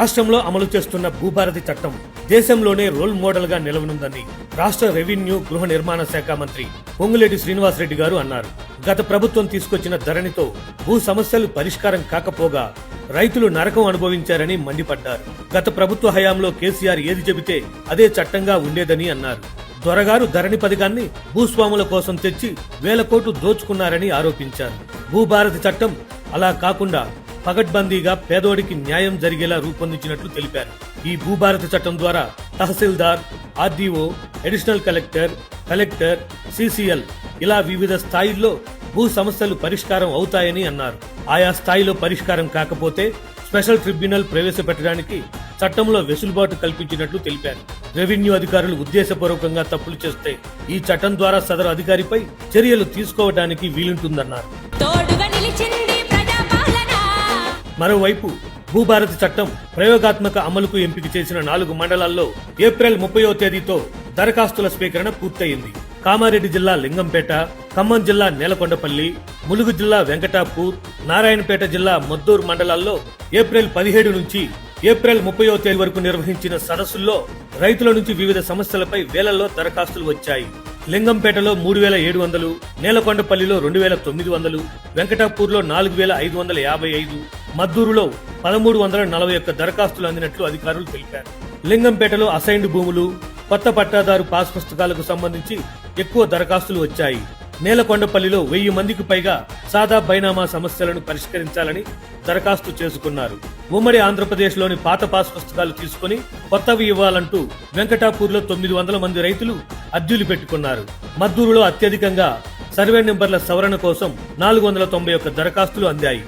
రాష్ట్రంలో అమలు చేస్తున్న భూభారతి చట్టం దేశంలోనే రోల్ మోడల్ గా నిలవనుందని రాష్ట్ర రెవెన్యూ గృహ నిర్మాణ శాఖ మంత్రి పొంగులేటి శ్రీనివాసరెడ్డి గారు అన్నారు. గత ప్రభుత్వం తీసుకొచ్చిన ధరణితో భూ సమస్యలు పరిష్కారం కాకపోగా రైతులు నరకం అనుభవించారని మండిపడ్డారు. గత ప్రభుత్వ హయాంలో కేసీఆర్ ఏది చెబితే అదే చట్టంగా ఉండేదని అన్నారు. దొరగారు ధరణి పథకాన్ని భూస్వాముల కోసం తెచ్చి 1000 కోట్లు దోచుకున్నారని ఆరోపించారు. భూభారతి చట్టం అలా కాకుండా పగడ్బందీగా పేదోడికి న్యాయం జరిగేలా రూపొందించినట్లు తెలిపారు. ఈ భూభారతి చట్టం ద్వారా tahsildar, RDO, additional collector, collector, CCL ఇలా వివిధ స్థాయిల్లో భూ సమస్యలు పరిష్కారం అవుతాయని అన్నారు. ఆయా స్థాయిలో పరిష్కారం కాకపోతే స్పెషల్ ట్రిబ్యునల్ ప్రవేశపెట్టడానికి చట్టంలో వెసులుబాటు కల్పించినట్లు తెలిపారు. రెవెన్యూ అధికారులు ఉద్దేశపూర్వకంగా తప్పులు చేస్తే ఈ చట్టం ద్వారా సదరు అధికారిపై చర్యలు తీసుకోవడానికి వీలుంటుందన్నారు. మరోవైపు భూభారతి చట్టం ప్రయోగాత్మక అమలుకు ఎంపిక చేసిన 4 మండలాల్లో ఏప్రిల్ 30వ తేదీతో దరఖాస్తుల స్వీకరణ పూర్తయింది. కామారెడ్డి జిల్లా లింగంపేట, ఖమ్మం జిల్లా నేలకొండపల్లి, ములుగు జిల్లా వెంకటాపూర్, నారాయణపేట జిల్లా మద్దూరు మండలాల్లో ఏప్రిల్ 17 నుంచి ఏప్రిల్ 30వ తేదీ వరకు నిర్వహించిన సదస్సుల్లో రైతుల నుంచి వివిధ సమస్యలపై వేలల్లో దరఖాస్తులు వచ్చాయి. లింగంపేటలో 3700, నేలకొండపల్లిలో 2900, వెంకటాపూర్లో 4555, మద్దూరులో 1341 దరఖాస్తులు అందినట్లు అధికారులు తెలిపారు. లింగంపేటలో అసైన్డ్ భూములు, కొత్త పట్టాదారు పాస్ పుస్తకాలకు సంబంధించి ఎక్కువ దరఖాస్తులు వచ్చాయి. నేలకొండపల్లిలో 1000 మందికి పైగా సాదా బైనామా సమస్యలను పరిష్కరించాలని దరఖాస్తు చేసుకున్నారు. ఉమ్మడి ఆంధ్రప్రదేశ్లోని పాత పాస్ పుస్తకాలు తీసుకుని కొత్తవి ఇవ్వాలంటూ వెంకటాపూర్లో 900 మంది రైతులు అర్జీలు పెట్టుకున్నారు. మద్దూరులో అత్యధికంగా సర్వే నెంబర్ల సవరణ కోసం 491 దరఖాస్తులు అందాయి.